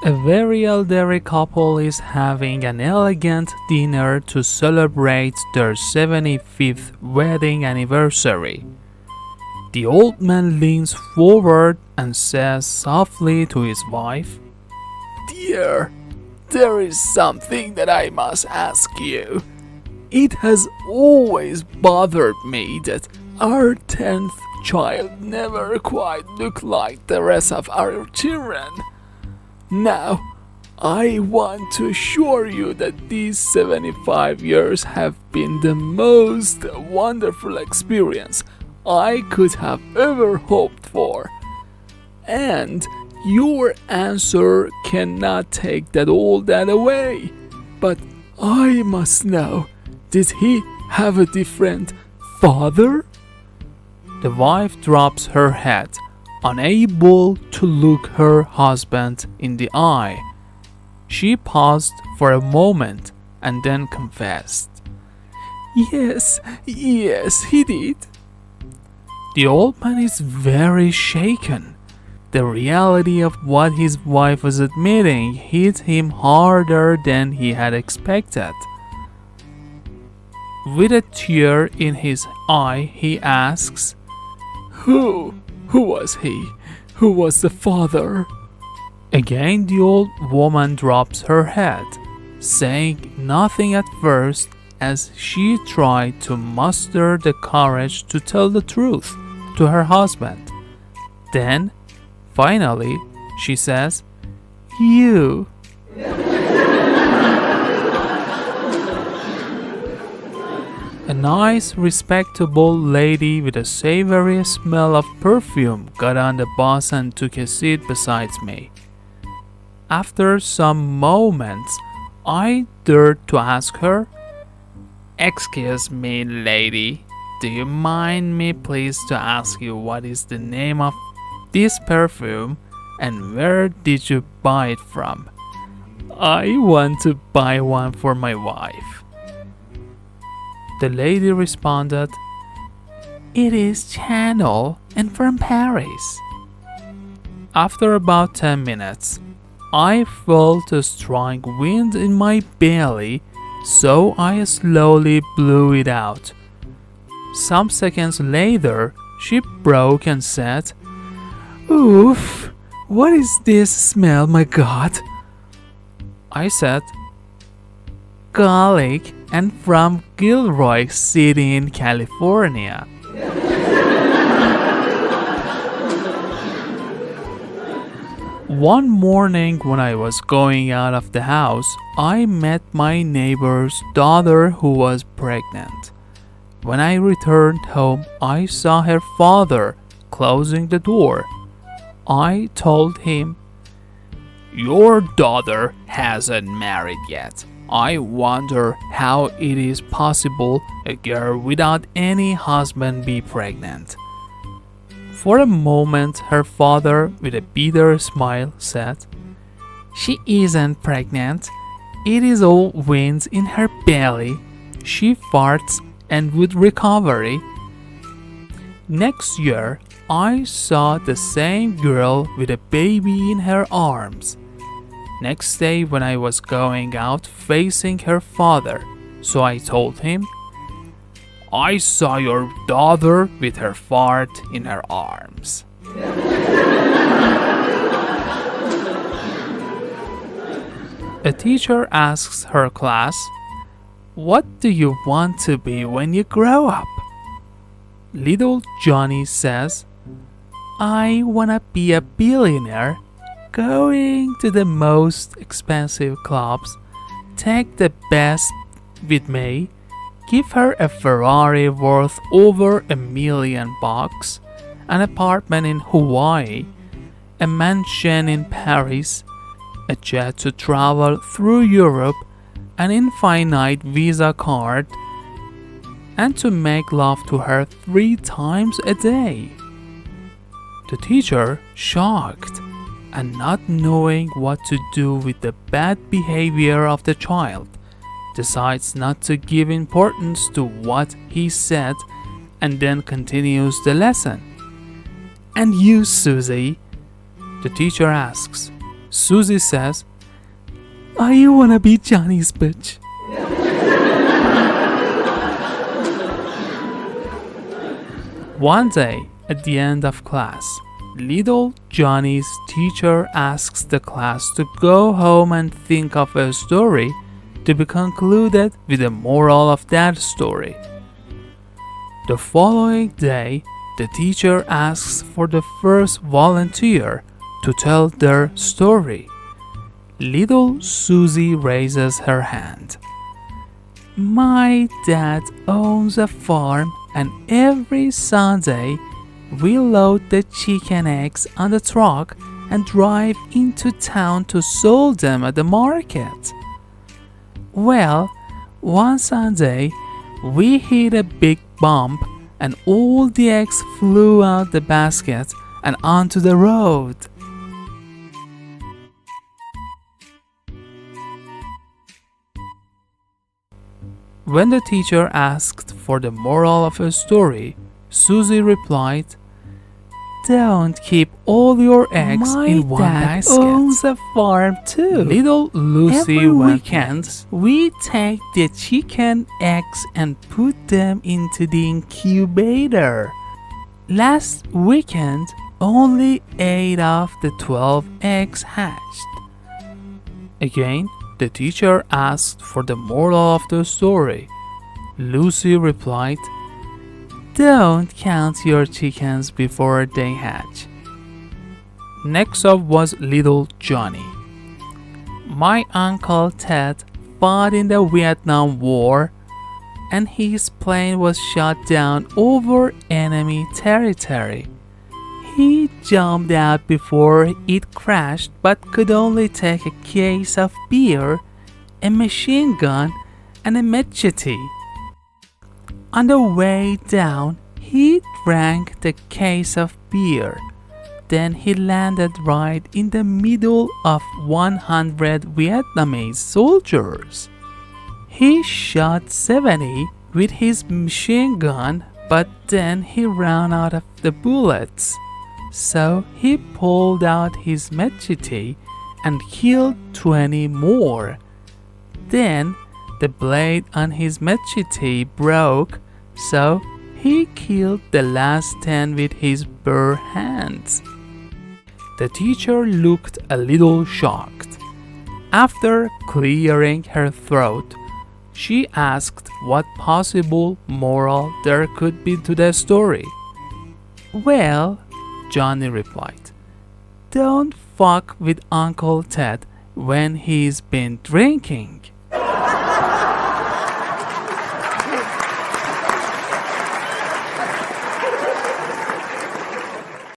A very elderly couple is having an elegant dinner to celebrate their 75th wedding anniversary. The old man leans forward and says softly to his wife, "Dear, there is something that I must ask you. It has always bothered me that our 10th child never quite looked like the rest of our children. Now, I want to assure you that these 75 years have been the most wonderful experience I could have ever hoped for. And your answer cannot take all that away. But I must know, did he have a different father?" The wife drops her head, unable to look her husband in the eye. She paused for a moment and then confessed, Yes, he did." The old man is very shaken. The reality of what his wife was admitting hit him harder than he had expected. With a tear in his eye, he asks, Who was he? Who was the father?" Again, the old woman drops her head, saying nothing at first as she tried to muster the courage to tell the truth to her husband. Then, finally, she says, "You." A nice, respectable lady with a savory smell of perfume got on the bus and took a seat beside me. After some moments, I dared to ask her, "Excuse me, lady, do you mind me please to ask you what is the name of this perfume and where did you buy it from? I want to buy one for my wife." The lady responded, "It is Chanel and from Paris." After about 10 minutes, I felt a strong wind in my belly, so I slowly blew it out. Some seconds later, she broke and said, "Oof, what is this smell, my God?" I said, "Garlic and from Gilroy City in California." One morning when I was going out of the house, I met my neighbor's daughter who was pregnant. When I returned home, I saw her father closing the door. I told him, "Your daughter hasn't married yet. I wonder how it is possible a girl without any husband be pregnant." For a moment, her father, with a bitter smile, said, "She isn't pregnant. It is all wind in her belly. She farts and would recover." Next year, I saw the same girl with a baby in her arms. Next day when I was going out facing her father, so I told him, "I saw your daughter with her fart in her arms." A teacher asks her class, "What do you want to be when you grow up?" Little Johnny says, "I wanna be a billionaire, going to the most expensive clubs, take the best with me, give her a Ferrari worth over $1 million, an apartment in Hawaii, a mansion in Paris, a jet to travel through Europe, an infinite Visa card, and to make love to her 3 times a day." The teacher, shocked and not knowing what to do with the bad behavior of the child, decides not to give importance to what he said and then continues the lesson. "And you, Susie?" the teacher asks. Susie says, "I wanna be Johnny's bitch." One day, at the end of class, little Johnny's teacher asks the class to go home and think of a story to be concluded with the moral of that story. The following day, the teacher asks for the first volunteer to tell their story. Little Susie raises her hand. "My dad owns a farm, and every Sunday we load the chicken eggs on the truck and drive into town to sell them at the market. Well, one Sunday we hit a big bump and all the eggs flew out the basket and onto the road." When the teacher asked for the moral of a story, Susie replied, "Don't keep all your eggs in one basket. My dad owns a farm too. Little Lucy Every weekend, we take the chicken eggs and put them into the incubator. Last weekend, only 8 of the 12 eggs hatched." Again, the teacher asked for the moral of the story. Lucy replied, "Don't count your chickens before they hatch." Next up was little Johnny. "My Uncle Ted fought in the Vietnam War and his plane was shot down over enemy territory. He jumped out before it crashed but could only take a case of beer, a machine gun, and a machete. On the way down, he drank the case of beer. Then he landed right in the middle of 100 Vietnamese soldiers. He shot 70 with his machine gun, but then he ran out of the bullets. So he pulled out his machete and killed 20 more. Then the blade on his machete broke, so he killed the last 10 with his bare hands." The teacher looked a little shocked. After clearing her throat, she asked what possible moral there could be to the story. "Well," Johnny replied, "don't fuck with Uncle Ted when he's been drinking."